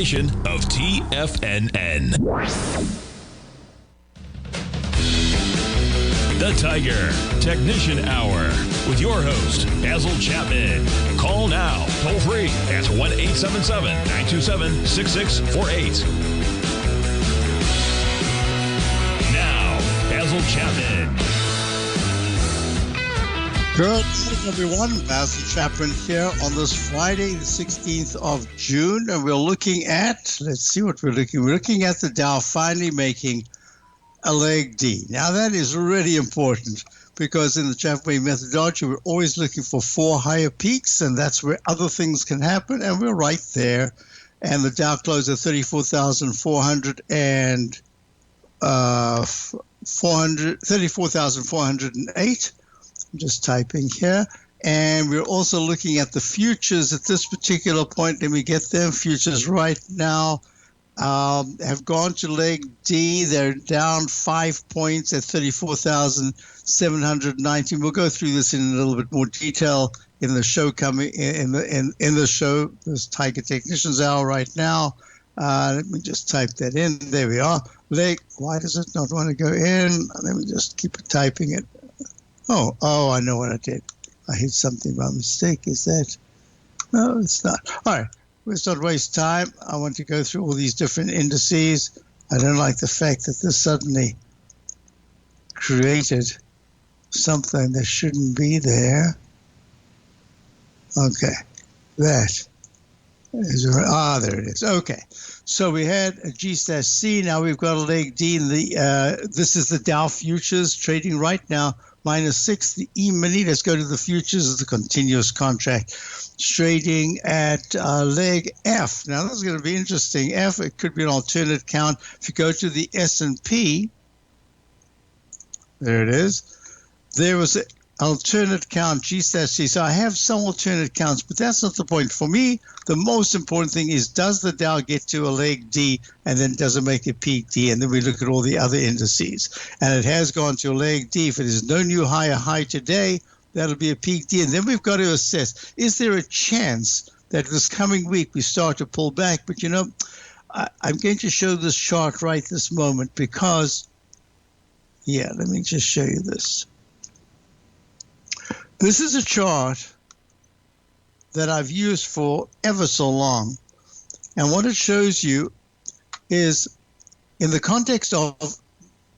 Of TFNN. The Tiger Technician Hour with your host, Basil Chapman. Call now, toll free at 1-877-927-6648. Now, Basil Chapman. Good morning, everyone. Basil Chapman here on this Friday, the 16th of June, and we're looking at, let's see what we're looking at the Dow finally making a leg D. Now, that is really important because in the Chapman methodology, we're always looking for 4 higher peaks, and that's where other things can happen, and we're right there. And the Dow closed at 34,408. I'm just typing here. And we're also looking at the futures at this particular point. Let me get them. Futures right now have gone to leg D. They're down 5 points at 34,790. We'll go through this in a little bit more detail in the show coming in the show. This Tiger Technicians Hour right now. Let me just type that in. There we are. Leg. Why does it not want to go in? Let me just keep typing it. Oh, I know what I did. I hit something by mistake. Is that? No, it's not. All right. Let's not waste time. I want to go through all these different indices. I don't like the fact that this suddenly created something that shouldn't be there. Okay. That is right. There it is. Okay. So we had a G/C. Now we've got a leg D in the, this is the Dow futures trading right now. -6, the E-mini. Let's go to the futures of the continuous contract. Trading at leg F. Now, this is going to be interesting. F, it could be an alternate count. If you go to the S&P, there it is. There was an alternate count, G/C. So I have some alternate counts, but that's not the point. For me, the most important thing is, does the Dow get to a leg D, and then does it make a peak D? And then we look at all the other indices. And it has gone to a leg D. If it is no new high today, that'll be a peak D. And then we've got to assess, is there a chance that this coming week we start to pull back? But, you know, I'm going to show this chart right this moment because, yeah, let me just show you this. This is a chart that I've used for ever so long. And what it shows you is, in the context of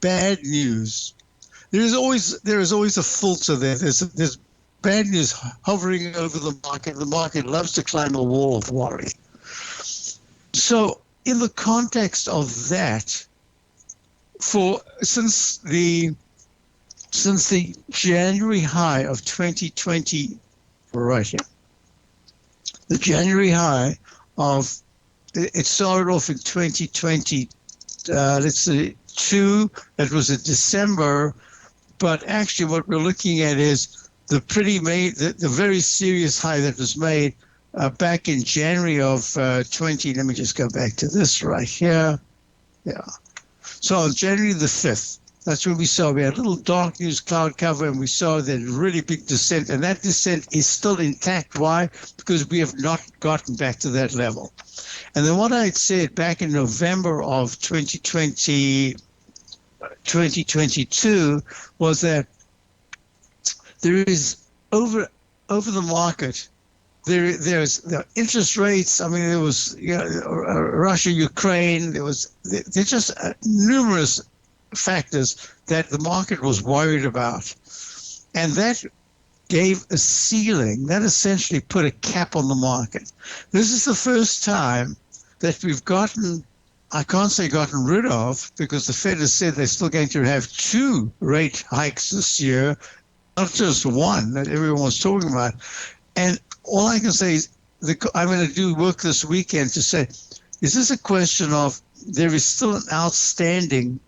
bad news, there is always a filter there. There's bad news hovering over the market. The market loves to climb a wall of worry. So in the context of that, since the January high of 2020, right here, the January high of, it started off in 2020, let's see, 2, that was in December, but actually what we're looking at is the very serious high that was made back in January of 20. Let me just go back to this right here. Yeah. So on January the 5th, that's when we saw, we had a little dark news cloud cover, and we saw that really big descent, and that descent is still intact. Why? Because we have not gotten back to that level. And then what I had said back in November of 2022 was that there is over the market, there's the interest rates. I mean, there was Russia, Ukraine. There's just numerous factors that the market was worried about, and that gave a ceiling. That essentially put a cap on the market. This is the first time that we've gotten, I can't say gotten rid of, because the Fed has said they're still going to have 2 rate hikes this year, not just one that everyone was talking about. And all I can say is I'm going to do work this weekend to say, is this a question of there is still an outstanding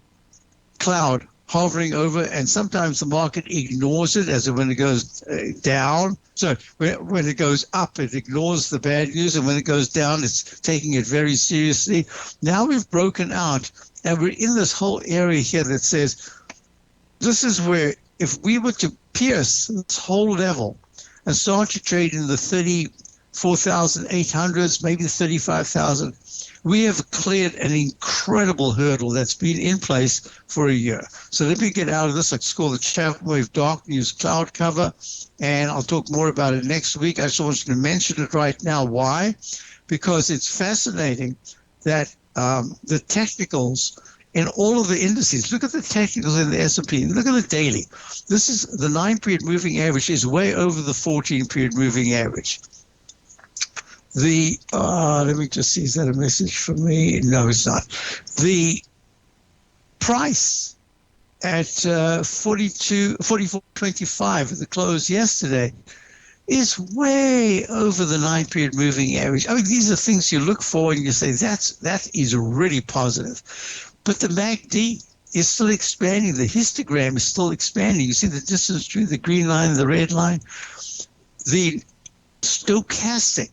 cloud hovering over, and sometimes the market ignores it as when it goes down. So when it goes up, it ignores the bad news, and when it goes down, it's taking it very seriously. Now we've broken out, and we're in this whole area here that says, this is where if we were to pierce this whole level and start to trade in the 34,800s, maybe 35,000, we have cleared an incredible hurdle that's been in place for a year. So let me get out of this. It's called the Chapman Wave Dark News Cloud Cover, and I'll talk more about it next week. I just want you to mention it right now. Why? Because it's fascinating that the technicals in all of the indices, look at the technicals in the S&P, look at the daily. This is the 9-period moving average is way over the 14-period moving average. Let me just see, is that a message for me? No, it's not. The price at 44.25 at the close yesterday is way over the 9-period moving average. I mean, these are things you look for and you say that is really positive. But the MACD is still expanding. The histogram is still expanding. You see the distance between the green line and the red line. The stochastic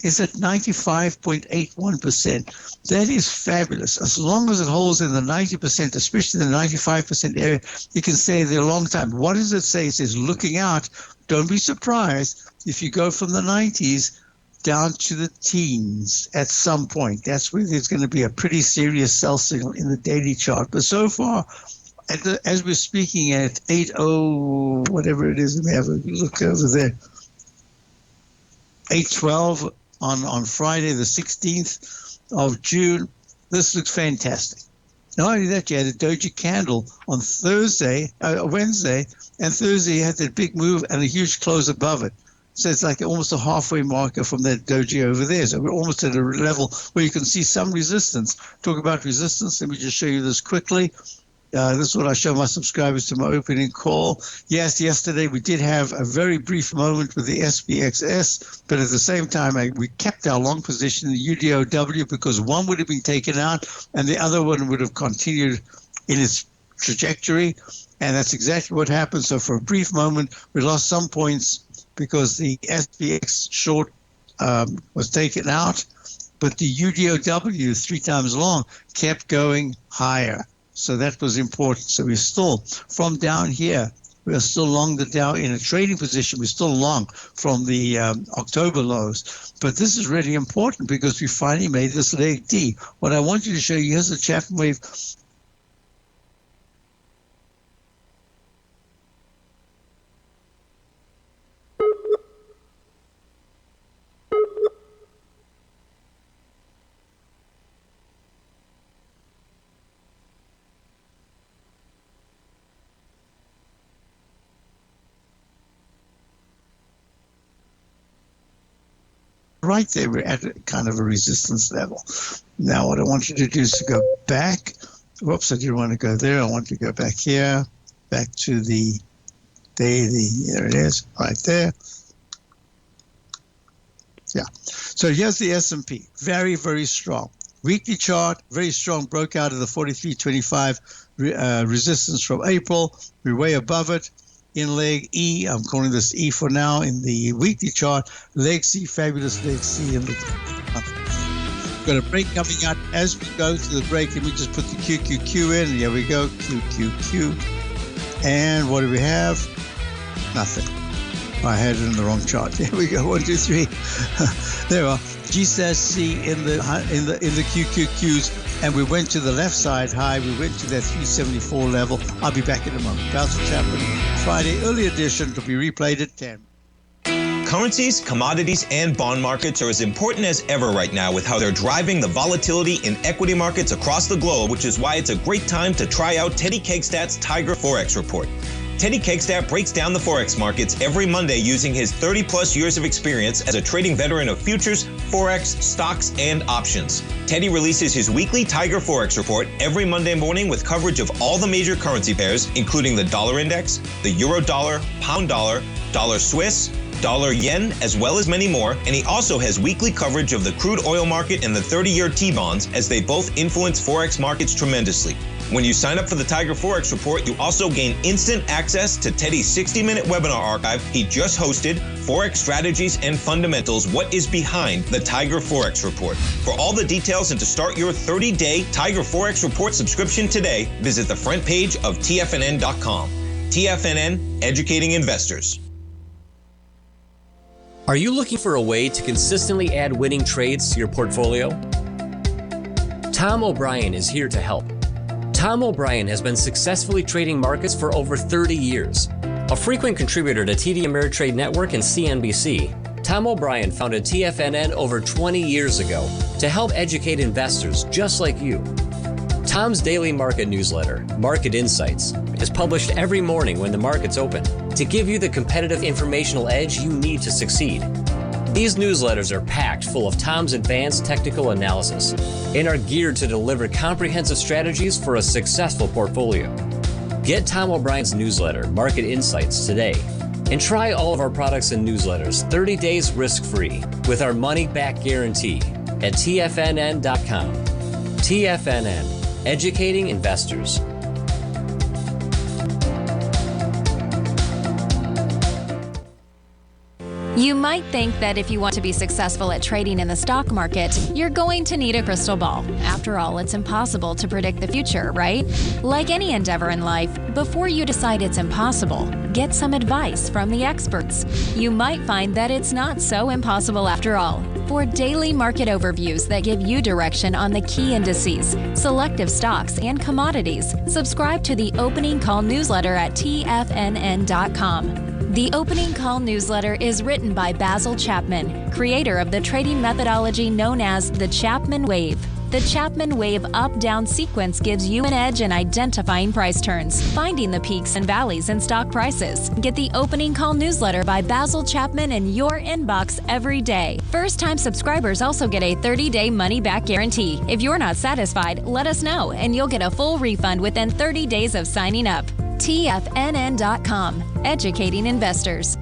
is at 95.81%. That is fabulous. As long as it holds in the 90%, especially the 95% area, you can stay there a long time. What does it say? It says, looking out, don't be surprised if you go from the 90s down to the teens at some point. That's where there's going to be a pretty serious sell signal in the daily chart. But so far, as we're speaking at 8:0, whatever it is, let me have a look over there, 8:12 on Friday, the 16th of June. This looks fantastic. Not only that, you had a doji candle on Wednesday, and Thursday you had that big move and a huge close above it. So it's like almost a halfway marker from that doji over there. So we're almost at a level where you can see some resistance. Talk about resistance. Let me just show you this quickly. This is what I show my subscribers to my opening call. Yes, yesterday we did have a very brief moment with the SPXS, but at the same time, we kept our long position in the UDOW because one would have been taken out and the other one would have continued in its trajectory. And that's exactly what happened. So for a brief moment, we lost some points because the SPX short was taken out, but the UDOW, 3 times long, kept going higher. So that was important. So we're still, from down here, we are still long the Dow in a trading position. We're still long from the October lows. But this is really important because we finally made this leg D. What I want you to show you, here's the Chapman Wave. Right there, we're at kind of a resistance level. Now, what I want you to do is to go back. Whoops, I didn't want to go there. I want to go back here, back to the daily. There it is, right there. Yeah. So here's the S&P, very, very strong. Weekly chart, very strong, broke out of the 43.25 resistance from April. We're way above it. In leg E, I'm calling this E for now, in the weekly chart. Leg C, fabulous leg C. And we've got a break coming out as we go to the break. Let me just put the QQQ in. Here we go, QQQ. And what do we have? Nothing. I had it in the wrong chart. There we go, 1, 2, 3. There we are. GSC in the QQQs, and we went to the left side high. We went to that 374 level. I'll be back in a moment. Basil Chapman, Friday early edition, to be replayed at 10. Currencies, commodities, and bond markets are as important as ever right now with how they're driving the volatility in equity markets across the globe, which is why it's a great time to try out Teddy Kegstad's Tiger Forex Report. Teddy Kegstad breaks down the Forex markets every Monday using his 30-plus years of experience as a trading veteran of futures, Forex, stocks, and options. Teddy releases his weekly Tiger Forex Report every Monday morning with coverage of all the major currency pairs, including the dollar index, the euro dollar, pound dollar, dollar Swiss, dollar yen, as well as many more, and he also has weekly coverage of the crude oil market and the 30-year T-bonds, as they both influence Forex markets tremendously. When you sign up for the Tiger Forex Report, you also gain instant access to Teddy's 60-minute webinar archive he just hosted, Forex Strategies and Fundamentals, What is Behind the Tiger Forex Report. For all the details and to start your 30-day Tiger Forex Report subscription today, visit the front page of TFNN.com. TFNN, educating investors. Are you looking for a way to consistently add winning trades to your portfolio? Tom O'Brien is here to help. Tom O'Brien has been successfully trading markets for over 30 years. A frequent contributor to TD Ameritrade Network and CNBC, Tom O'Brien founded TFNN over 20 years ago to help educate investors just like you. Tom's daily market newsletter, Market Insights, is published every morning when the markets open to give you the competitive informational edge you need to succeed. These newsletters are packed full of Tom's advanced technical analysis and are geared to deliver comprehensive strategies for a successful portfolio. Get Tom O'Brien's newsletter, Market Insights, today and try all of our products and newsletters 30 days risk-free with our money-back guarantee at TFNN.com. TFNN, educating investors. You might think that if you want to be successful at trading in the stock market, you're going to need a crystal ball. After all, it's impossible to predict the future, right? Like any endeavor in life, before you decide it's impossible, get some advice from the experts. You might find that it's not so impossible after all. For daily market overviews that give you direction on the key indices, selective stocks, and commodities, subscribe to the Opening Call newsletter at TFNN.com. The Opening Call newsletter is written by Basil Chapman, creator of the trading methodology known as the Chapman Wave. The Chapman Wave up-down sequence gives you an edge in identifying price turns, finding the peaks and valleys in stock prices. Get the Opening Call newsletter by Basil Chapman in your inbox every day. First-time subscribers also get a 30-day money-back guarantee. If you're not satisfied, let us know, and you'll get a full refund within 30 days of signing up. TFNN.com, educating investors.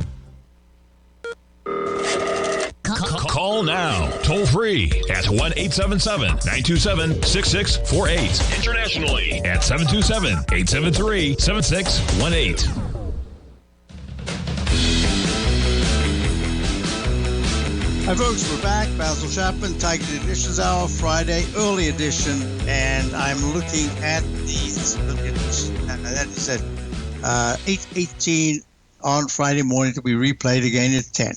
Call now, toll free at 1-877-927-6648. Internationally at 727-873-7618. Hi folks, we're back. Basil Chapman, Targeted Editions Hour, Friday, early edition, and I'm looking at that is at 8:18 on Friday morning to be replayed again at 10.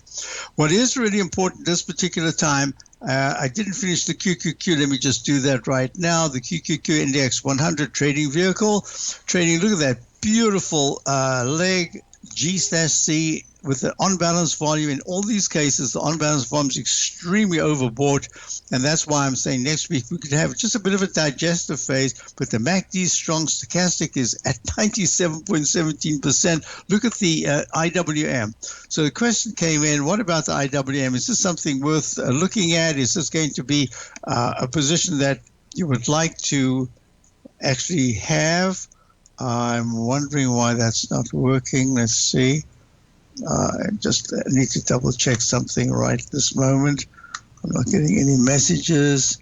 What is really important this particular time, I didn't finish the QQQ. Let me just do that right now. The QQQ Index 100 trading vehicle. Trading, look at that beautiful leg, G/C with the on-balance volume. In all these cases, the on-balance volume is extremely overbought, and that's why I'm saying next week we could have just a bit of a digestive phase, but the MACD strong stochastic is at 97.17%. Look at the IWM. So the question came in, what about the IWM? Is this something worth looking at? Is this going to be a position that you would like to actually have? I'm wondering why that's not working. Let's see. I just need to double check something right this moment. I'm not getting any messages.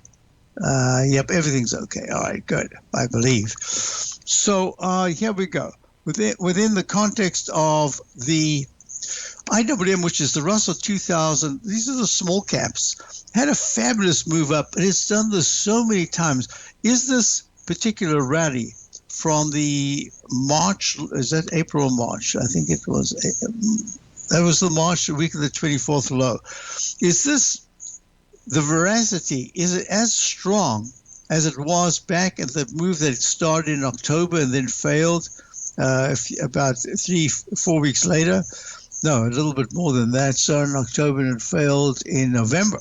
Yep, everything's okay. All right, good, I believe. So here we go. Within the context of the IWM, which is the Russell 2000, these are the small caps, had a fabulous move up, and it's done this so many times. Is this particular rally from the March, is that April or March? I think it was, that was the March, the week of the 24th low. Is this, the veracity, is it as strong as it was back at the move that started in October and then failed about 3-4 weeks later? No, a little bit more than that. So in October and it failed in November.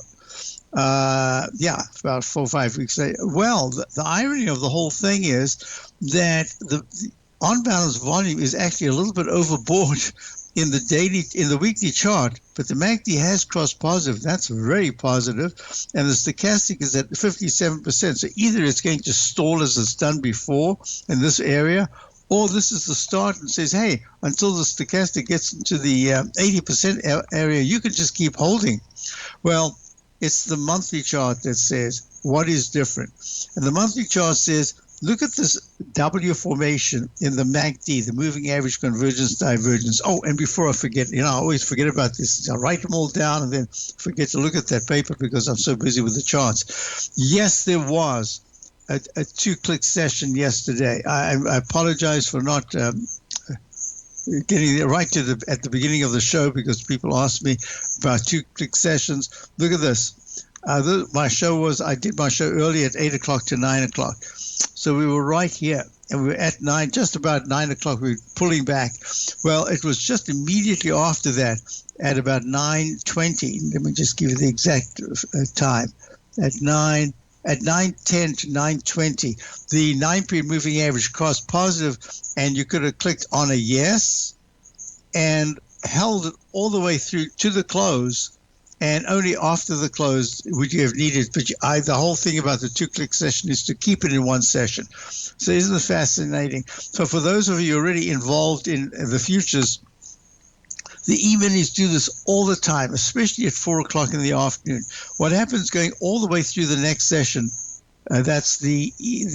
About 4 or 5 weeks later. Well, the irony of the whole thing is that the on-balance volume is actually a little bit overbought in the weekly chart, but the MACD has crossed positive. That's very positive, and the stochastic is at 57%. So either it's going to stall as it's done before in this area, or this is the start and says, hey, until the stochastic gets into the 80% area, you can just keep holding. Well, it's the monthly chart that says what is different. And the monthly chart says, look at this W formation in the MACD, the moving average convergence divergence. Oh, and before I forget, I always forget about this. I write them all down and then forget to look at that paper because I'm so busy with the charts. Yes, there was a 2-click session yesterday. I apologize for not getting it right at the beginning of the show because people asked me about 2-click sessions. Look at this. My show was, I did my show early at 8 o'clock to 9 o'clock. So we were right here. And we were at 9, just about 9 o'clock, we were pulling back. Well, it was just immediately after that, at about 9:20. Let me just give you the exact time. At 9:10 to 9:20, the 9-period moving average crossed positive, and you could have clicked on a yes and held it all the way through to the close. And only after the close would you have needed. But the whole thing about the 2-click session is to keep it in one session. So isn't it fascinating? So for those of you already involved in the futures, the E-minis do this all the time, especially at 4 o'clock in the afternoon. What happens going all the way through the next session, that's the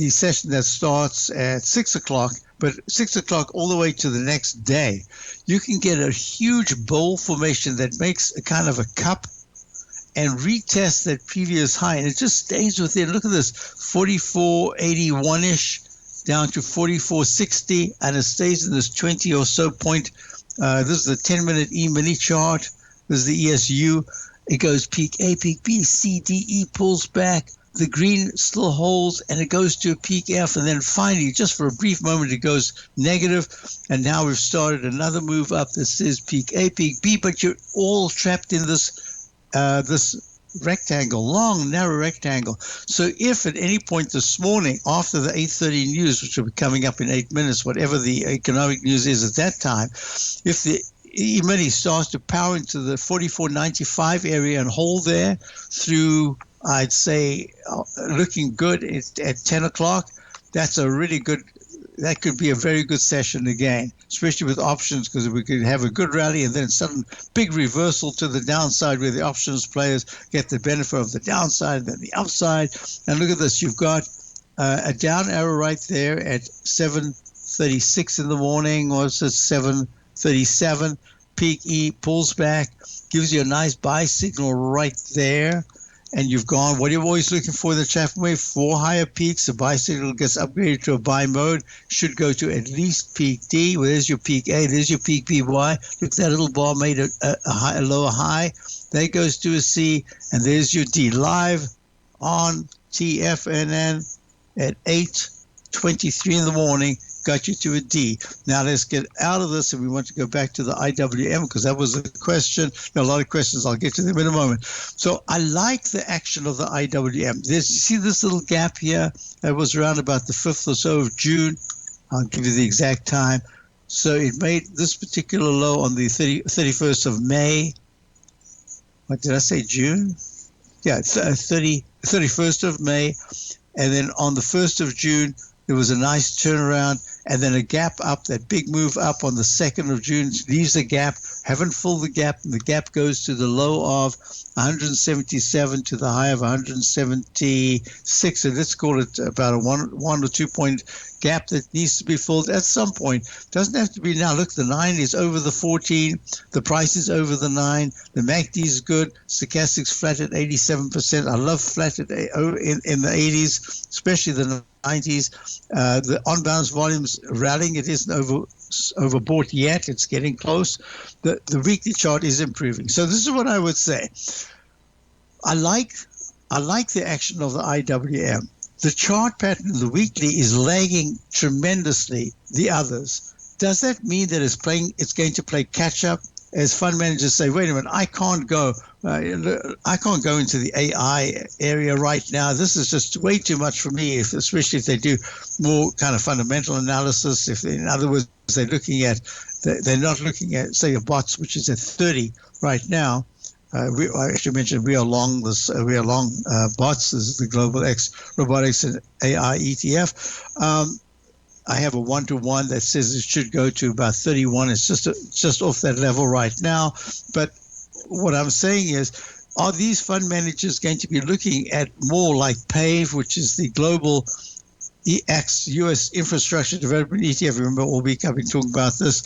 session that starts at 6 o'clock, but 6 o'clock all the way to the next day, you can get a huge bowl formation that makes a kind of a cup and retest that previous high, and it just stays within. Look at this, 44.81-ish down to 44.60, and it stays in this 20 or so point. This is the 10-minute E-mini chart. This is the ESU. It goes peak A, peak B, C, D, E, pulls back. The green still holds, and it goes to a peak F, and then finally, just for a brief moment, it goes negative, and now we've started another move up. This is peak A, peak B, but you're all trapped in this rectangle, long, narrow rectangle. So if at any point this morning, after the 8:30 news, which will be coming up in 8 minutes, whatever the economic news is at that time, if the E-mini starts to power into the 44.95 area and hold there through, I'd say, looking good at 10 o'clock, that's a really good, that could be a very good session again, especially with options, because we could have a good rally and then sudden big reversal to the downside where the options players get the benefit of the downside and then the upside. And look at this, you've got a down arrow right there at 7:36 in the morning, or it's at 7:37. Peak E pulls back, gives you a nice buy signal right there. And you've gone, what are you always looking for in the Chapman wave? 4 higher peaks. The buy signal gets upgraded to a buy mode. Should go to at least peak D. Well, there's your peak A. There's your peak BY. Look, that little bar made a lower high. That goes to a C. And there's your D. Live on TFNN at 8:23 in the morning. Got you to a D. Now let's get out of this, and we want to go back to the IWM, because that was a question. There are a lot of questions. I'll get to them in a moment. So I like the action of the IWM. You see this little gap here? That was around about the 5th or so of June. I'll give you the exact time. So it made this particular low on the 31st of May. What did I say, June? Yeah, 31st of May. And then on the 1st of June, there was a nice turnaround, and then a gap up, that big move up on the 2nd of June, leaves the gap, haven't filled the gap, and the gap goes to the low of 177 to the high of 176. And let's call it about a 1 or 2 point gap that needs to be filled at some point. Doesn't have to be now. Look, the 9 is over the 14. The price is over the 9. The MACD is good. Stochastic's flat at 87%. I love flat at in the 80s, especially the 90s. The on-bounce volume's rallying. It isn't overbought yet. It's getting close. The weekly chart is improving. So this is what I would say. I like the action of the IWM. The chart pattern in the weekly is lagging tremendously the others. Does that mean that it's going to play catch up? As fund managers say, wait a minute, I can't go into the AI area right now. This is just way too much for me, especially if they do more kind of fundamental analysis. If, in other words, they're not looking at, say, a bots, which is at 30 right now. I actually mentioned we are long bots. This is the Global X Robotics and AI ETF. I have a 1-to-1 that says it should go to about 31. It's just off that level right now. But what I'm saying is, are these fund managers going to be looking at more like PAVE, which is the Global U.S. Infrastructure Development ETF? Remember, all week I've been talking about this,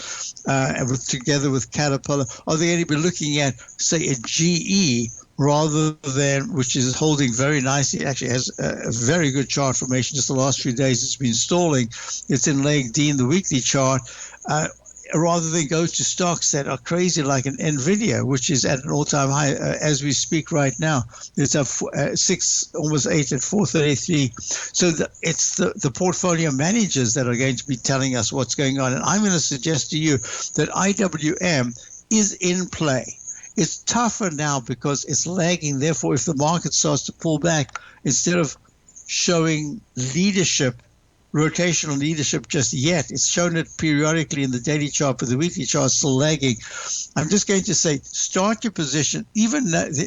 together with Caterpillar. Are they going to be looking at, say, a GE rather than, which is holding very nicely, actually has a very good chart formation. Just the last few days it's been stalling. It's in leg D in the weekly chart. rather than go to stocks that are crazy like an NVIDIA, which is at an all-time high as we speak right now. It's up 6, almost 8 at 433. So it's the portfolio managers that are going to be telling us what's going on. And I'm going to suggest to you that IWM is in play. It's tougher now because it's lagging. Therefore, if the market starts to pull back, instead of showing leadership, rotational leadership just yet, it's shown it periodically in the daily chart, but the weekly chart is still lagging. I'm just going to say, start your position, even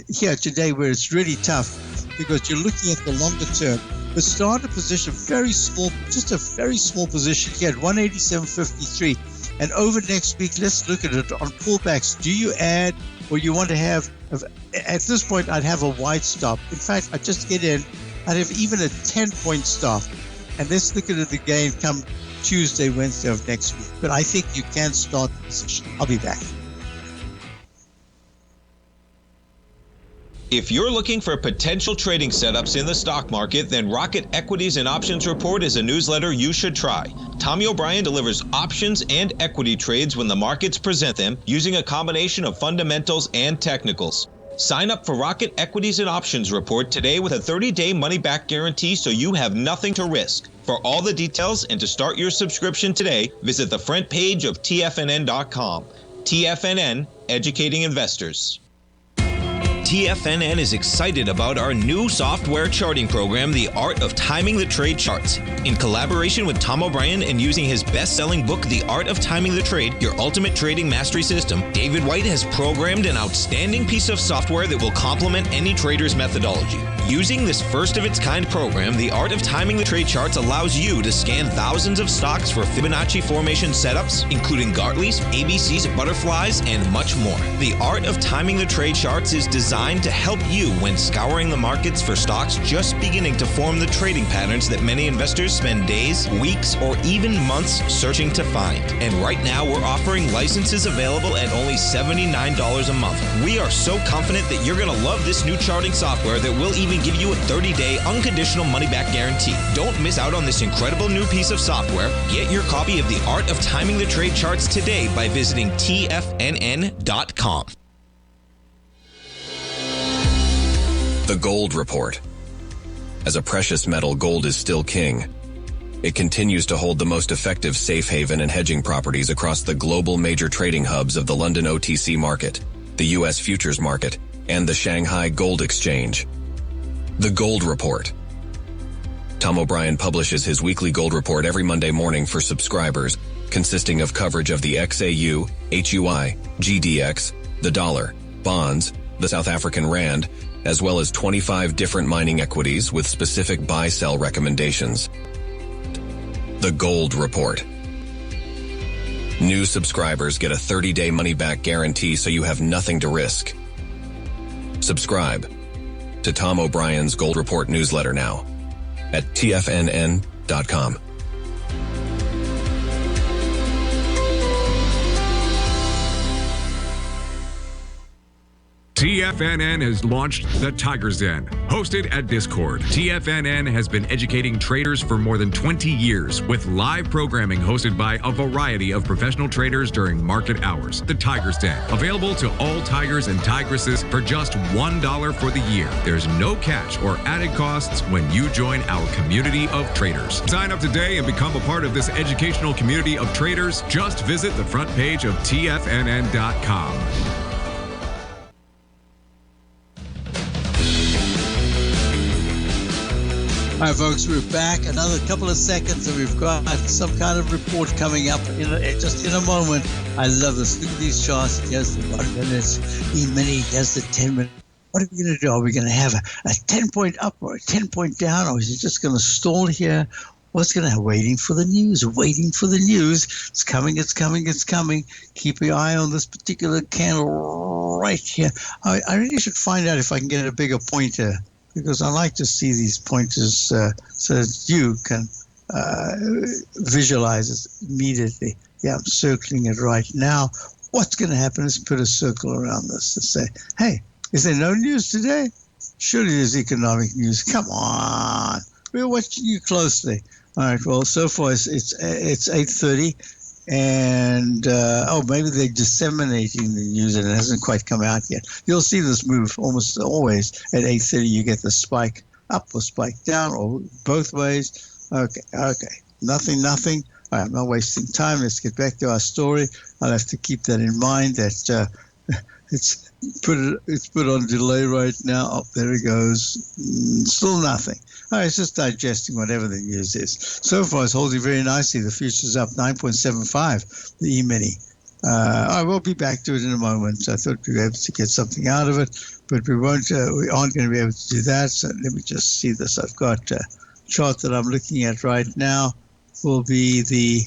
here today where it's really tough because you're looking at the longer term, but start a position very small, just a very small position here at 187.53. And over next week, let's look at it on pullbacks. Do you add, or you want to have, at this point, I'd have a wide stop. In fact, I'd just get in, I'd have even a 10-point stop. And let's look at it again come Tuesday, Wednesday of next week. But I think you can start the position. I'll be back. If you're looking for potential trading setups in the stock market, then Rocket Equities and Options Report is a newsletter you should try. Tommy O'Brien delivers options and equity trades when the markets present them, using a combination of fundamentals and technicals. Sign up for Rocket Equities and Options Report today with a 30-day money-back guarantee so you have nothing to risk. For all the details and to start your subscription today, visit the front page of TFNN.com. TFNN, educating investors. TFNN is excited about our new software charting program, The Art of Timing the Trade Charts. In collaboration with Tom O'Brien and using his best-selling book, The Art of Timing the Trade, Your Ultimate Trading Mastery System, David White has programmed an outstanding piece of software that will complement any trader's methodology. Using this first-of-its-kind program, The Art of Timing the Trade Charts allows you to scan thousands of stocks for Fibonacci formation setups, including Gartley's, ABC's, butterflies, and much more. The Art of Timing the Trade Charts is designed to help you when scouring the markets for stocks just beginning to form the trading patterns that many investors spend days, weeks, or even months searching to find. And right now, we're offering licenses available at only $79 a month. We are so confident that you're going to love this new charting software that will even give you a 30-day unconditional money-back guarantee. Don't miss out on this incredible new piece of software. Get your copy of The Art of Timing the Trade Charts today by visiting TFNN.com. The Gold Report. As a precious metal, gold is still king. It continues to hold the most effective safe haven and hedging properties across the global major trading hubs of the London OTC market, the U.S. futures market, and the Shanghai Gold Exchange. The Gold Report. Tom O'Brien publishes his weekly gold report every Monday morning for subscribers, consisting of coverage of the XAU, HUI, GDX, the dollar, bonds, the South African rand, as well as 25 different mining equities with specific buy-sell recommendations. The Gold Report. New subscribers get a 30-day money-back guarantee so you have nothing to risk. Subscribe to Tom O'Brien's Gold Report newsletter now at TFNN.com. TFNN has launched The Tiger's Den. Hosted at Discord, TFNN has been educating traders for more than 20 years with live programming hosted by a variety of professional traders during market hours. The Tiger's Den, available to all tigers and tigresses for just $1 for the year. There's no catch or added costs when you join our community of traders. Sign up today and become a part of this educational community of traders. Just visit the front page of TFNN.com. All right, folks, we're back. Another couple of seconds, and we've got some kind of report coming up just in a moment. I love this. Look at these charts. Here's the 1 minute, E-mini. Here's the 10 minute. What are we going to do? Are we going to have a 10-point up or a 10-point down, or is it just going to stall here? What's going to happen? Waiting for the news. Waiting for the news. It's coming. It's coming. It's coming. Keep your eye on this particular candle right here. I really should find out if I can get a bigger pointer, because I like to see these pointers so that you can visualize it immediately. Yeah, I'm circling it right now. What's going to happen is put a circle around this to say, hey, is there no news today? Surely there's economic news. Come on. We're watching you closely. All right, well, so far it's 8:30. And maybe they're disseminating the news and it hasn't quite come out yet. You'll see this move almost always at 8:30. You get the spike up or spike down or both ways. Okay. Nothing. All right, I'm not wasting time. Let's get back to our story. I'll have to keep that in mind that it's put on delay right now. Oh, there it goes. Still nothing. All right, it's just digesting whatever the news is. So far, it's holding very nicely. The future's up 9.75, the E-mini. I will be back to it in a moment. I thought we'd be able to get something out of it, but we aren't going to be able to do that. So let me just see this. I've got a chart that I'm looking at right now. Will be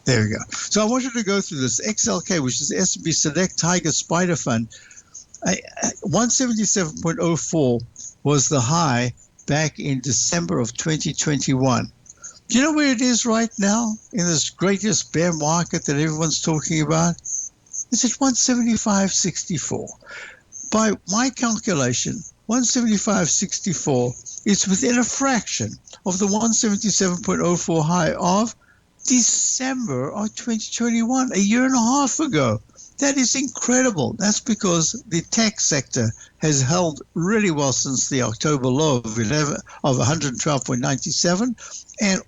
there we go. So I wanted to go through this XLK, which is the S&P Select Tiger Spider Fund. 177.04 was the high back in December of 2021. Do you know where it is right now in this greatest bear market that everyone's talking about? It's at 175.64. By my calculation, 175.64 is within a fraction of the 177.04 high of December of 2021, a year and a half ago. That is incredible. That's because the tech sector has held really well since the October low of 112.97. And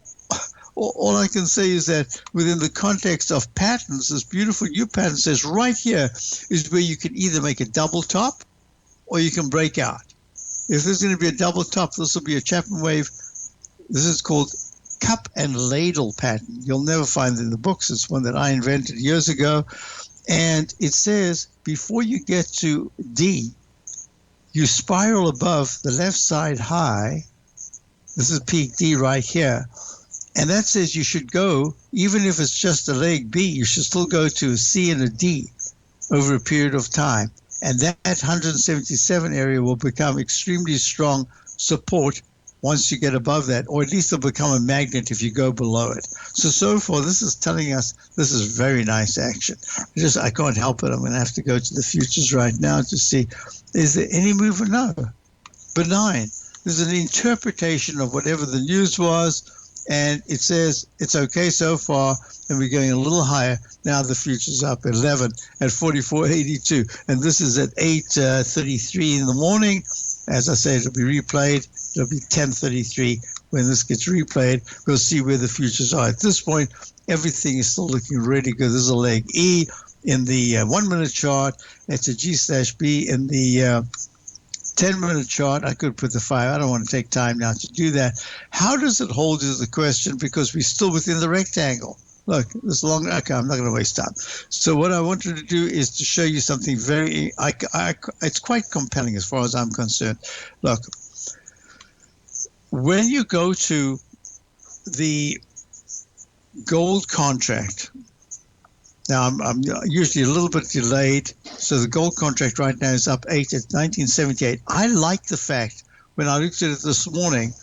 all I can say is that within the context of patterns, this beautiful new pattern says right here is where you can either make a double top or you can break out. If there's going to be a double top, this will be a Chapman wave. This is called cup and ladle pattern. You'll never find it in the books. It's one that I invented years ago. And it says before you get to D, you spiral above the left side high. This is peak D right here. And that says you should go, even if it's just a leg B, you should still go to a C and a D over a period of time. And that 177 area will become extremely strong support once you get above that, or at least it'll become a magnet if you go below it. So far, this is telling us this is very nice action. I can't help it. I'm going to have to go to the futures right now to see, is there any movement? No. Benign. There's an interpretation of whatever the news was, and it says it's okay so far, and we're going a little higher. Now the future's up 11 at 44.82, and this is at 8:33 in the morning. As I say, it'll be replayed. It'll be 10:33 when this gets replayed. We'll see where the futures are. At this point, everything is still looking really good. There's a leg E in the 1-minute chart. It's a G/B in the 10-minute chart. I could put the 5. I don't want to take time now to do that. How does it hold is the question, because we're still within the rectangle. Look, this long. Okay, I'm not going to waste time. So what I wanted to do is to show you something very. It's quite compelling as far as I'm concerned. Look, when you go to the gold contract. Now, I'm usually a little bit delayed. So the gold contract right now is up 8 at 1978. I like the fact, when I looked at it this morning,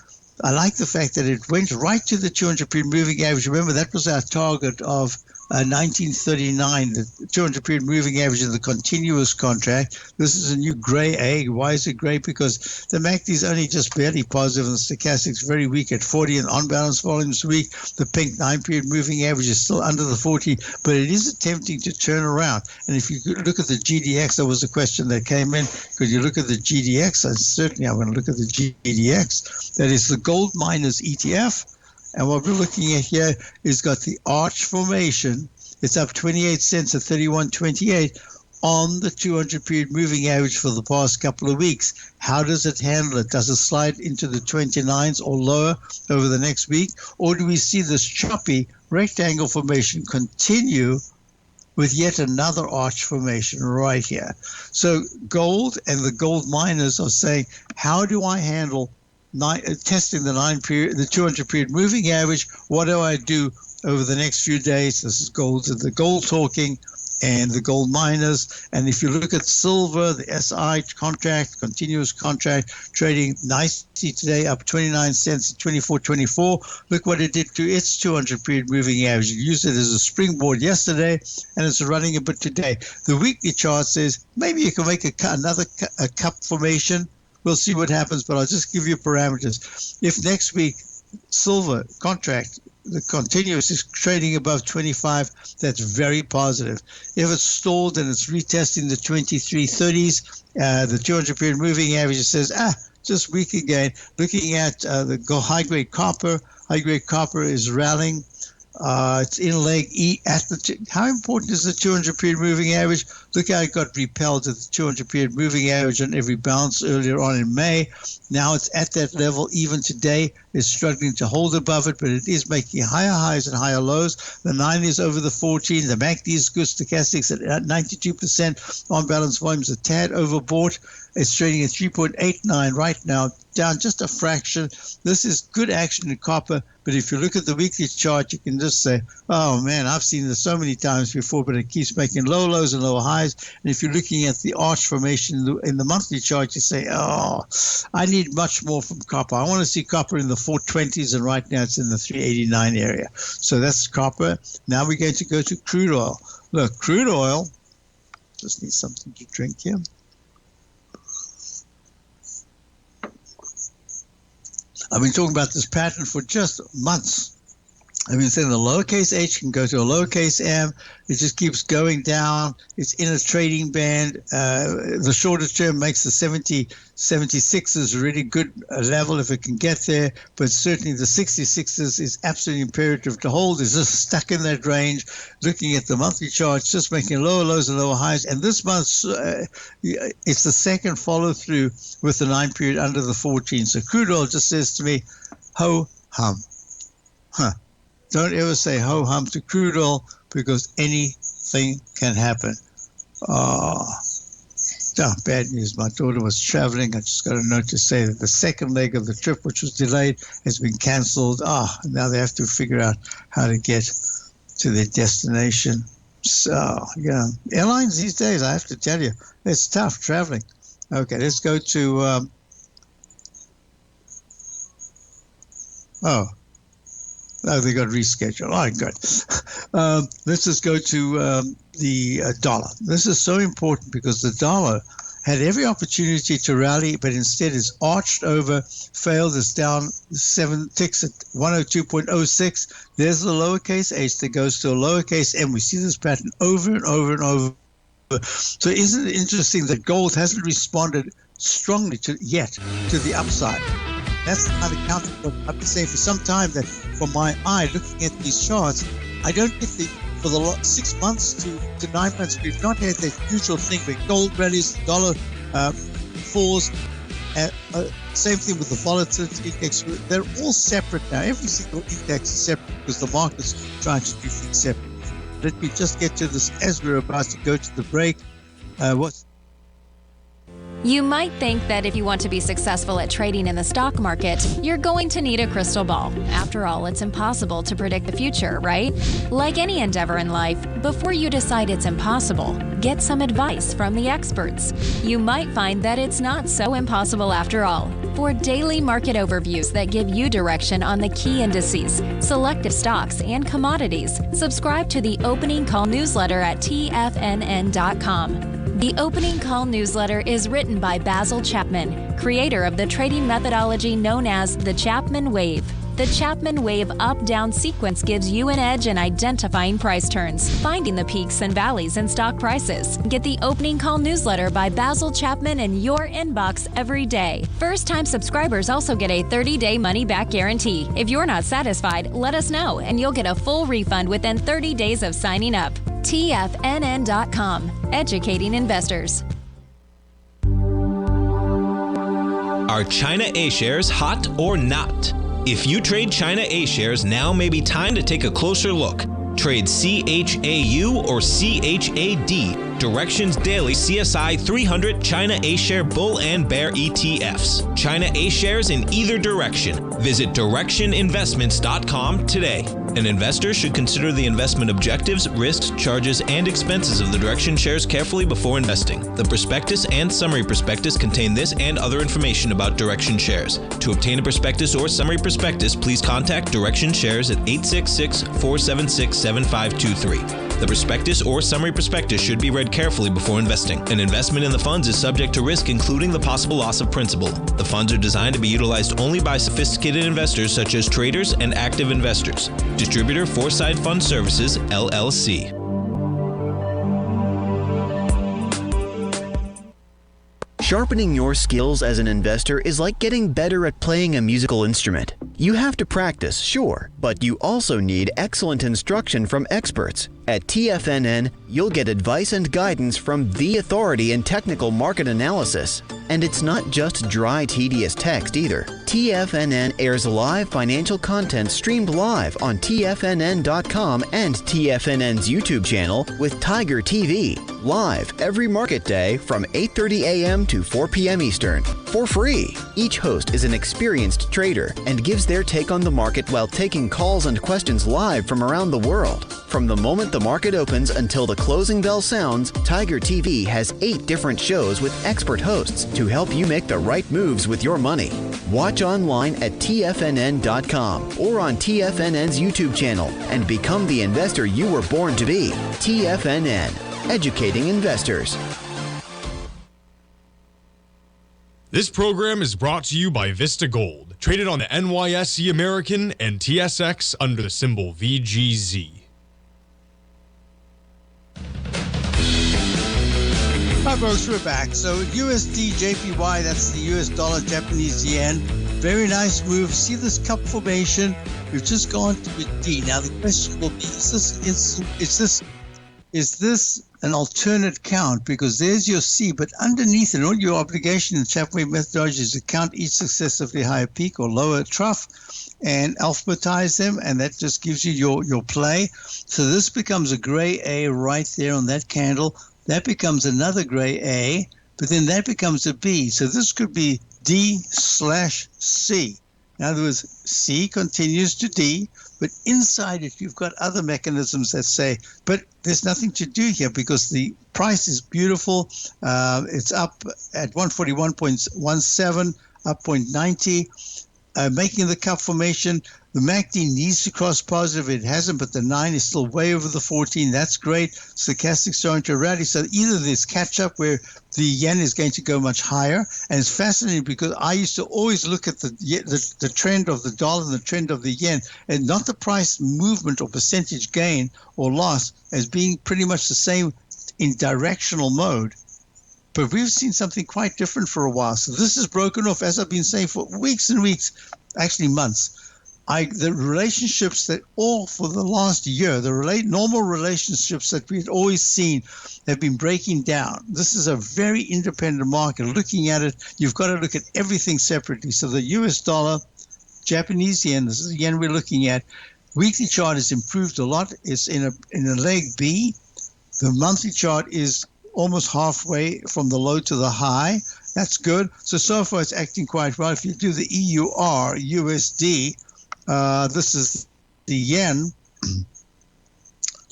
I like the fact that it went right to the 200-period moving average. Remember, that was our target of 1939, the 200-period moving average of the continuous contract. This is a new gray egg. Why is it gray? Because the MACD is only just barely positive, and the stochastic's very weak at 40, and on-balance volume's weak. The pink 9-period moving average is still under the 40, but it is attempting to turn around. And if you look at the GDX, that was a question that came in. Could you look at the GDX? Certainly I'm going to look at the GDX. That is the gold miners ETF. And what we're looking at here is got the arch formation. It's up 28 cents at 31.28 on the 200-period moving average for the past couple of weeks. How does it handle it? Does it slide into the 29s or lower over the next week? Or do we see this choppy rectangle formation continue with yet another arch formation right here? So gold and the gold miners are saying, how do I handle testing the 200-period moving average? What do I do over the next few days? This is the gold talking and the gold miners. And if you look at silver, the SI contract, continuous contract, trading nicely today, up 29 cents at 24.24. Look what it did to its 200-period moving average. It used it as a springboard yesterday, and it's running a bit today. The weekly chart says maybe you can make another cup formation. We'll see what happens, but I'll just give you parameters. If next week silver contract the continuous is trading above 25, that's very positive. If it's stalled and it's retesting the 2330s, the 200-period moving average says, just weak again. Looking at the high-grade copper is rallying. It's in leg E at the. How important is the 200-period moving average? Look how it got repelled at the 200-period moving average on every bounce earlier on in May. Now it's at that level. Even today, it's struggling to hold above it, but it is making higher highs and higher lows. The 9 is over the 14. The MACD is good. Stochastics at 92%. On balance volumes a tad overbought. It's trading at 3.89 right now, down just a fraction. This is good action in copper, but if you look at the weekly chart, you can just say, oh man, I've seen this so many times before, but it keeps making low lows and low highs. And if you're looking at the arch formation in the monthly chart, you say, oh, I need much more from copper. I want to see copper in the 420s, and right now it's in the 389 area. So that's copper. Now we're going to go to crude oil. Look, crude oil, just need something to drink here. I've been talking about this pattern for just months. I've been saying the lowercase h can go to a lowercase m. It just keeps going down. It's in a trading band. The shorter term makes the 76s a really good level if it can get there, but certainly the 66s is absolutely imperative to hold. It's just stuck in that range. Looking at the monthly charts, just making lower lows and lower highs. And this month, it's the second follow through with the 9 period under the 14. So crude oil just says to me, ho hum. Don't ever say ho hum to crude oil, because anything can happen. Bad news. My daughter was traveling. I just got a note to say that the second leg of the trip, which was delayed, has been canceled. Now they have to figure out how to get to their destination. So, airlines these days, I have to tell you, it's tough traveling. Okay, let's go to... they got rescheduled. All right, good. Let's just go to the dollar. This is so important because the dollar had every opportunity to rally, but instead is arched over, failed. It's down 7 ticks at 102.06. There's the lowercase h that goes to a lowercase m. We see this pattern over and over and over. So isn't it interesting that gold hasn't responded strongly to the upside? That's the kind of counter. I've been saying for some time that from my eye, looking at these charts, I don't get for the 6 months to 9 months, we've not had that usual thing where gold rallies, the dollar falls. Same thing with the volatility index. They're all separate now. Every single index is separate because the market's trying to do things separate. Let me just get to this as we're about to go to the break. You might think that if you want to be successful at trading in the stock market, you're going to need a crystal ball. After all, it's impossible to predict the future, right? Like any endeavor in life, before you decide it's impossible, get some advice from the experts. You might find that it's not so impossible after all. For daily market overviews that give you direction on the key indices, selected stocks, and commodities, subscribe to the Opening Call newsletter at TFNN.com. The Opening Call newsletter is written by Basil Chapman, creator of the trading methodology known as the Chapman Wave. The Chapman Wave up-down sequence gives you an edge in identifying price turns, finding the peaks and valleys in stock prices. Get the Opening Call newsletter by Basil Chapman in your inbox every day. First-time subscribers also get a 30-day money-back guarantee. If you're not satisfied, let us know, and you'll get a full refund within 30 days of signing up. TFNN.com, educating investors. Are China A-shares hot or not? If you trade China A-shares, now may be time to take a closer look. Trade CHAU or CHAD, Directions Daily CSI 300 China A-share Bull and Bear ETFs. China A-shares in either direction. Visit directioninvestments.com today. An investor should consider the investment objectives, risks, charges, and expenses of the Direction shares carefully before investing. The prospectus and summary prospectus contain this and other information about Direction shares. To obtain a prospectus or summary prospectus, please contact Direction Shares at 866-476-7523. The prospectus or summary prospectus should be read carefully before investing. An investment in the funds is subject to risk, including the possible loss of principal. The funds are designed to be utilized only by sophisticated investors such as traders and active investors. Distributor Foreside Fund Services, LLC. Sharpening your skills as an investor is like getting better at playing a musical instrument. You have to practice, sure, but you also need excellent instruction from experts. At TFNN, you'll get advice and guidance from the authority in technical market analysis. And it's not just dry, tedious text either. TFNN airs live financial content streamed live on TFNN.com and TFNN's YouTube channel with Tiger TV, live every market day from 8:30 a.m. to 4 p.m. Eastern, for free. Each host is an experienced trader and gives their take on the market while taking calls and questions live from around the world. From the moment the market opens until the closing bell sounds, Tiger TV has 8 different shows with expert hosts to help you make the right moves with your money. Watch online at TFNN.com or on TFNN's YouTube channel and become the investor you were born to be. TFNN, educating investors. This program is brought to you by Vista Gold, traded on the NYSE American and TSX under the symbol VGZ. Hi folks, we're back. So USD JPY, that's the US dollar Japanese yen. Very nice move. See this cup formation? We've just gone to a D. Now the question will be, is this an alternate count? Because there's your C, but underneath it, all your obligation in Chapman methodology is to count each successively higher peak or lower trough and alphabetize them, and that just gives you your play. So this becomes a gray A right there on that candle. That becomes another gray A, but then that becomes a B. So this could be D/C. In other words, C continues to D, but inside it you've got other mechanisms that say, but there's nothing to do here because the price is beautiful. It's up at 141.17, up 0.90. Making the cup formation. The MACD needs to cross positive. It hasn't, but the 9 is still way over the 14. That's great. Stochastic starting to rally. So either there's catch up where the yen is going to go much higher. And it's fascinating because I used to always look at the trend of the dollar and the trend of the yen and not the price movement or percentage gain or loss as being pretty much the same in directional mode. But we've seen something quite different for a while. So this is broken off, as I've been saying for weeks and weeks, actually months. The relationships that all for the last year, normal relationships that we've always seen have been breaking down. This is a very independent market. Looking at it, you've got to look at everything separately. So the US dollar, Japanese yen, this is the yen we're looking at. Weekly chart has improved a lot. It's in a leg B. The monthly chart is almost halfway from the low to the high. That's good. So far it's acting quite well. If you do the EUR, USD, this is the yen.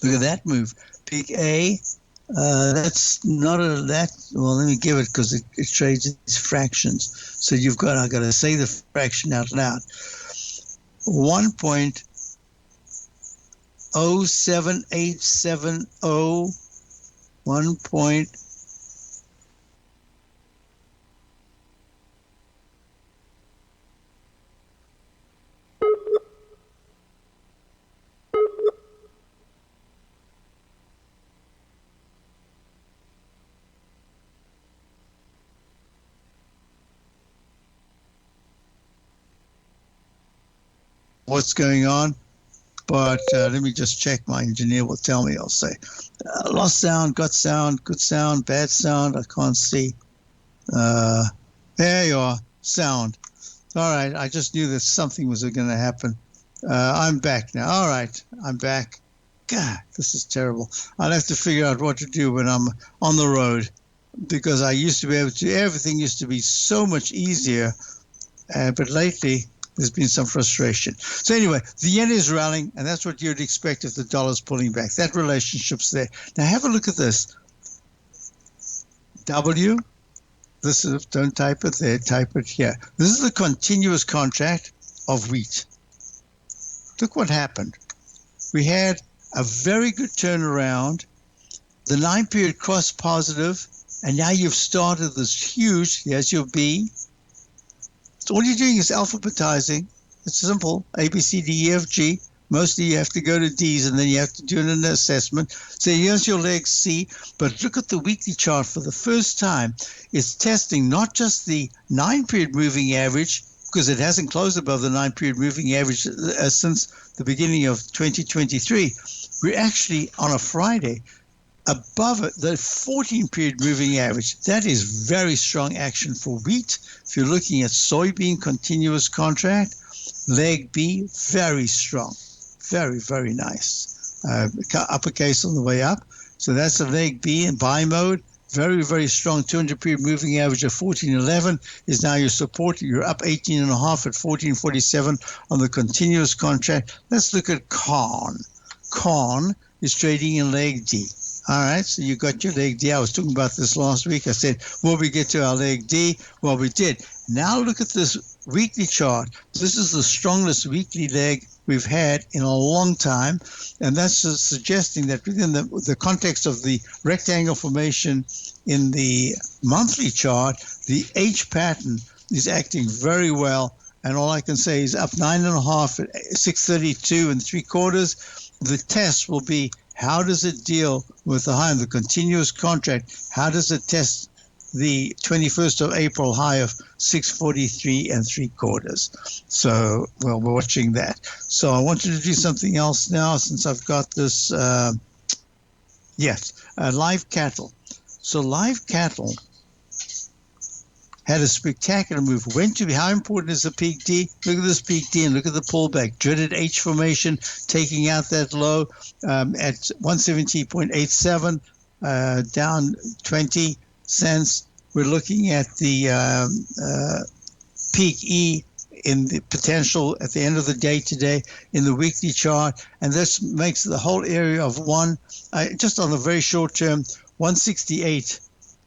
Look at that move. Peak A. That's not well, let me give it because it trades these fractions. So I got to say the fraction out loud. 1.07870. 1 point. What's going on? But let me just check. My engineer will tell me. I'll say lost sound, got sound, good sound, bad sound. I can't see. There you are. Sound. All right. I just knew that something was going to happen. I'm back now. All right. I'm back. God, this is terrible. I'll have to figure out what to do when I'm on the road because I used to be able to. Everything used to be so much easier. But lately, there's been some frustration. So anyway, the yen is rallying, and that's what you'd expect if the dollar's pulling back. That relationship's there. Now have a look at this. W, this is, don't type it there, type it here. This is the continuous contract of wheat. Look what happened. We had a very good turnaround. The 9-period cross positive, and now you've started this huge, here's your B. So all you're doing is alphabetizing. It's simple, A, B, C, D, E, F, G. Mostly you have to go to D's, and then you have to do an assessment. So here's your leg C, but look at the weekly chart for the first time. It's testing not just the 9-period moving average, because it hasn't closed above the 9-period moving average since the beginning of 2023. We're actually on a Friday above it, the 14-period moving average. That is very strong action for wheat. If you're looking at soybean continuous contract, leg B, very strong. Very, very nice. Uppercase on the way up. So that's a leg B in buy mode. Very, very strong 200-period moving average of 14.11 is now your support. You're up 18.5 at 14.47 on the continuous contract. Let's look at corn. Corn is trading in leg D. All right, so you got your leg D. I was talking about this last week. I said, will we get to our leg D? Well, we did. Now look at this weekly chart. This is the strongest weekly leg we've had in a long time, and that's just suggesting that within the context of the rectangle formation in the monthly chart, the H pattern is acting very well, and all I can say is up 9.5 at 632 3/4. The test will be, how does it deal with the high in the continuous contract? How does it test the 21st of April high of 643 3/4? So, well, we're watching that. So I wanted to do something else now since I've got this, live cattle. So live cattle had a spectacular move. How important is the peak D? Look at this peak D and look at the pullback. Dreaded H formation, taking out that low at 170.87, down 20 cents. We're looking at the peak E in the potential at the end of the day today in the weekly chart, and this makes the whole area of just on the very short term, 168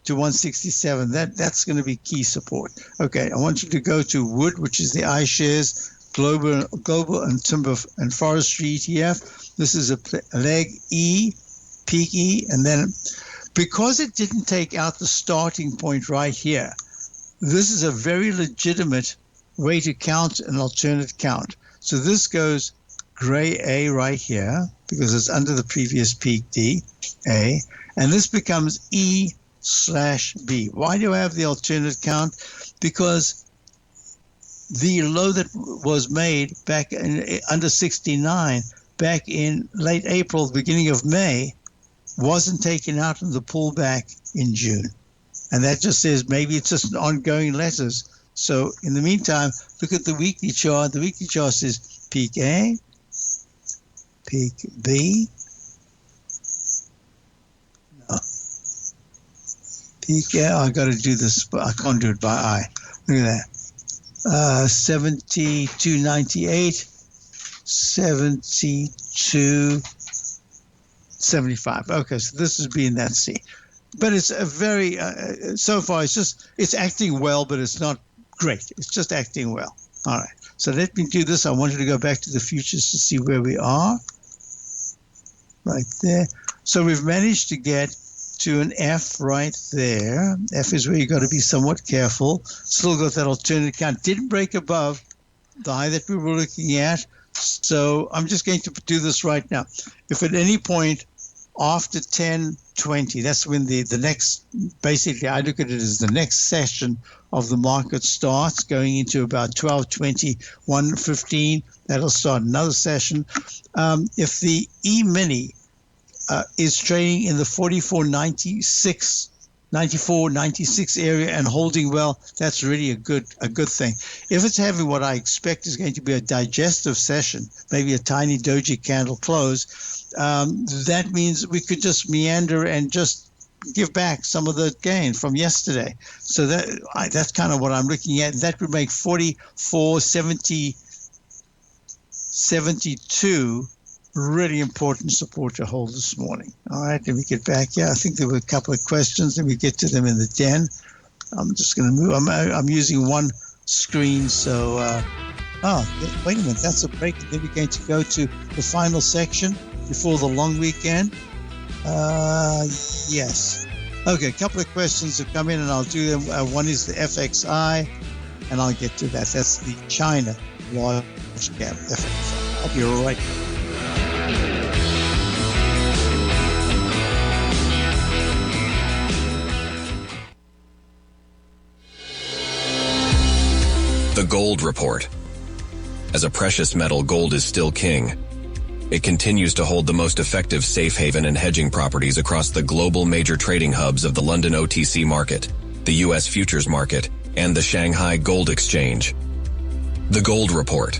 to 167. That's going to be key support. Okay, I want you to go to wood, which is the iShares Global and Timber and Forestry ETF. This is a leg E, peak E, and then because it didn't take out the starting point right here, this is a very legitimate way to count an alternate count. So this goes gray A right here because it's under the previous peak D, A, and this becomes E/B. Why do I have the alternate count? Because the low that was made back under 69 back in late April, beginning of May, wasn't taken out in the pullback in June. And that just says maybe it's just an ongoing letters. So in the meantime, look at the weekly chart. The weekly chart says peak A, peak B, no. Peak A, I got to do this, but I can't do it by eye. Look at that. 72.98, 72.75. Okay, so this is being that C. But it's a very, so far it's acting well, but it's not great. It's just acting well. All right. So let me do this. I wanted to go back to the futures to see where we are. Right there. So we've managed to get to an F right there. F is where you got to be somewhat careful. Still got that alternate count. Didn't break above the high that we were looking at. So I'm just going to do this right now. If at any point after 10:20, that's when the next, basically I look at it as the next session of the market starts, going into about 12:20, 1:15, that'll start another session. If the E-mini is trading in the 44.96, 94.96 area and holding well, that's really a good thing. If it's having what I expect is going to be a digestive session, maybe a tiny doji candle close, that means we could just meander and just give back some of the gain from yesterday. So that's kind of what I'm looking at. That would make 44.72 really important support to hold this morning. All right, let me get back here. I think there were a couple of questions. Let me get to them in the den. I'm just going to move. I'm using one screen, so wait a minute, that's a break. Then we're going to go to the final section. before the long weekend? Yes. Okay, a couple of questions have come in, and I'll do them. One is the FXI, and I'll get to that. That's the China large cap FXI. I'll be right back. The Gold Report. As a precious metal, gold is still king. It continues to hold the most effective safe haven and hedging properties across the global major trading hubs of the London OTC market, the U.S. futures market, and the Shanghai Gold Exchange. The Gold Report.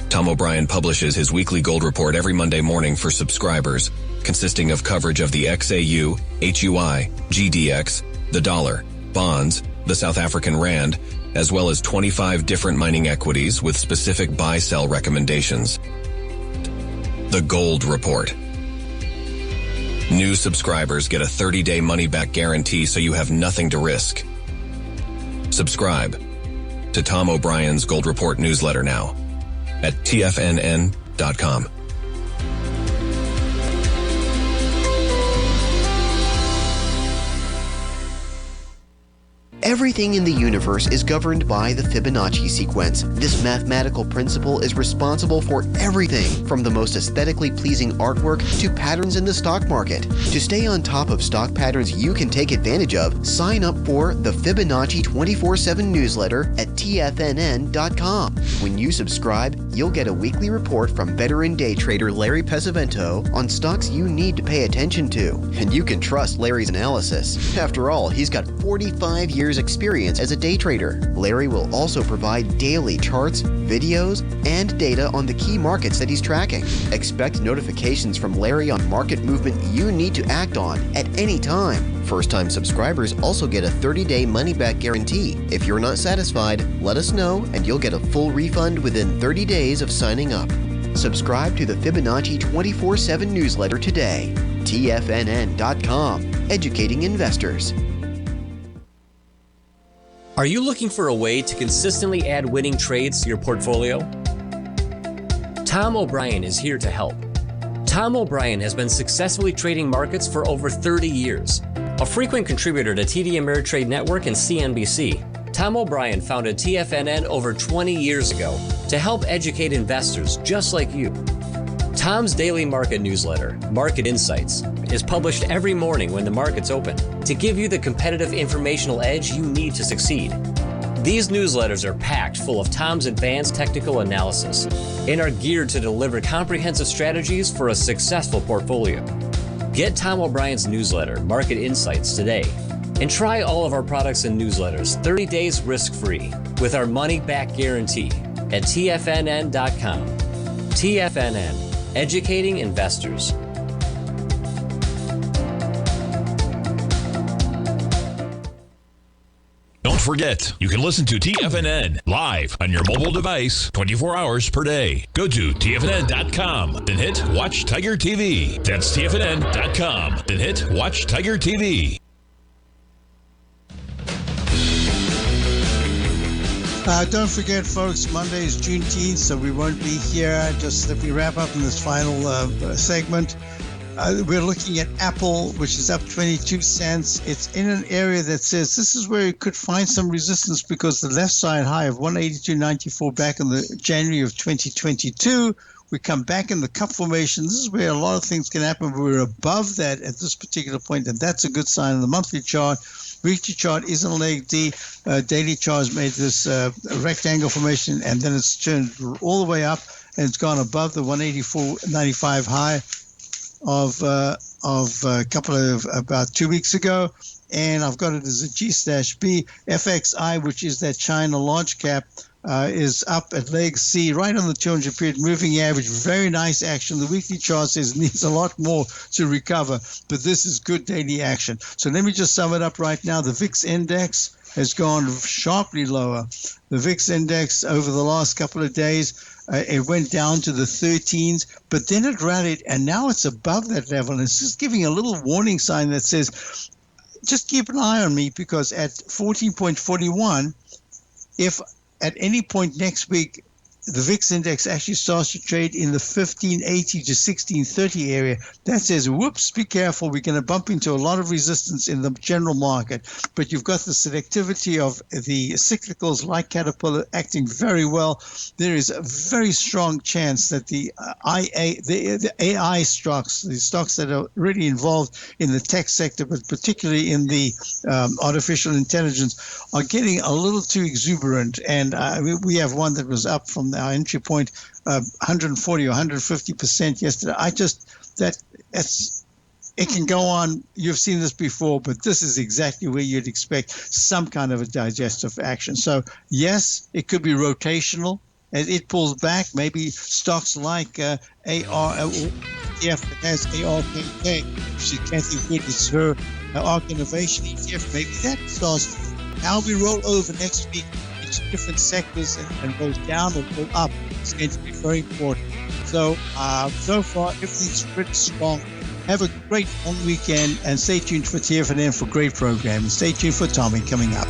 Tom O'Brien publishes his weekly gold report every Monday morning for subscribers, consisting of coverage of the XAU, HUI, GDX, the dollar, bonds, the South African rand, as well as 25 different mining equities with specific buy-sell recommendations. The Gold Report. New subscribers get a 30-day money-back guarantee, so you have nothing to risk. Subscribe to Tom O'Brien's Gold Report newsletter now at TFNN.com. Everything in the universe is governed by the Fibonacci sequence. This mathematical principle is responsible for everything from the most aesthetically pleasing artwork to patterns in the stock market. To stay on top of stock patterns you can take advantage of, sign up for the Fibonacci 24/7 newsletter at TFNN.com. When you subscribe, you'll get a weekly report from veteran day trader Larry Pesavento on stocks you need to pay attention to. And you can trust Larry's analysis. After all, he's got 45 years experience as a day trader. Larry will also provide daily charts, videos, and data on the key markets that he's tracking. Expect notifications from Larry on market movement you need to act on at any time. First-time subscribers also get a 30-day money-back guarantee. If you're not satisfied, let us know and you'll get a full refund within 30 days of signing up. Subscribe to the Fibonacci 24/7 newsletter today. TFNN.com, educating investors. Are you looking for a way to consistently add winning trades to your portfolio? Tom O'Brien is here to help. Tom O'Brien has been successfully trading markets for over 30 years. A frequent contributor to TD Ameritrade Network and CNBC, Tom O'Brien founded TFNN over 20 years ago to help educate investors just like you. Tom's daily market newsletter, Market Insights, is published every morning when the markets open to give you the competitive informational edge you need to succeed. These newsletters are packed full of Tom's advanced technical analysis and are geared to deliver comprehensive strategies for a successful portfolio. Get Tom O'Brien's newsletter, Market Insights, today and try all of our products and newsletters 30 days risk-free with our money-back guarantee at TFNN.com. TFNN, educating investors. Don't forget, you can listen to TFNN live on your mobile device 24 hours per day. Go to TFNN.com, then hit Watch Tiger TV. That's TFNN.com, then hit Watch Tiger TV. Don't forget, folks, Monday is Juneteenth, so we won't be here. Just if we wrap up in this final segment, we're looking at Apple, which is up 22 cents. It's in an area that says this is where you could find some resistance because the left side high of 182.94 back in the January of 2022. We come back in the cup formation. This is where a lot of things can happen. We're above that at this particular point, and that's a good sign. In the monthly chart, weekly chart is in leg D. Daily chart has made this rectangle formation, and then it's turned all the way up, and it's gone above the 184.95 high of a couple of about 2 weeks ago. And I've got it as a G/B. FXI, which is that China large cap, is up at leg C, right on the 200 period moving average. Very nice action. The weekly chart says it needs a lot more to recover, but this is good daily action. So let me just sum it up right now. The VIX index has gone sharply lower. The VIX index over the last couple of days, it went down to the 13s, but then it rallied, and now it's above that level. And it's just giving a little warning sign that says, just keep an eye on me, because at 14.41, if at any point next week the VIX index actually starts to trade in the 1580 to 1630 area, that says, whoops, be careful. We're going to bump into a lot of resistance in the general market. But you've got the selectivity of the cyclicals like Caterpillar acting very well. There is a very strong chance that the AI stocks, the stocks that are really involved in the tech sector, but particularly in the artificial intelligence, are getting a little too exuberant. And we have one that was up from our entry point 140 or 150% yesterday. It can go on. You've seen this before, but this is exactly where you'd expect some kind of a digestive action. So yes, it could be rotational. As it pulls back, maybe stocks like AR, ETF that has ARKK, which is Kathy Wood, it's her ARK Innovation ETF, maybe that starts. How we roll over next week into different sectors and go down or go up is going to be very important. So, so far, everything's pretty strong. Have a great long weekend and stay tuned for TFNN for great programming. Stay tuned for Tommy coming up.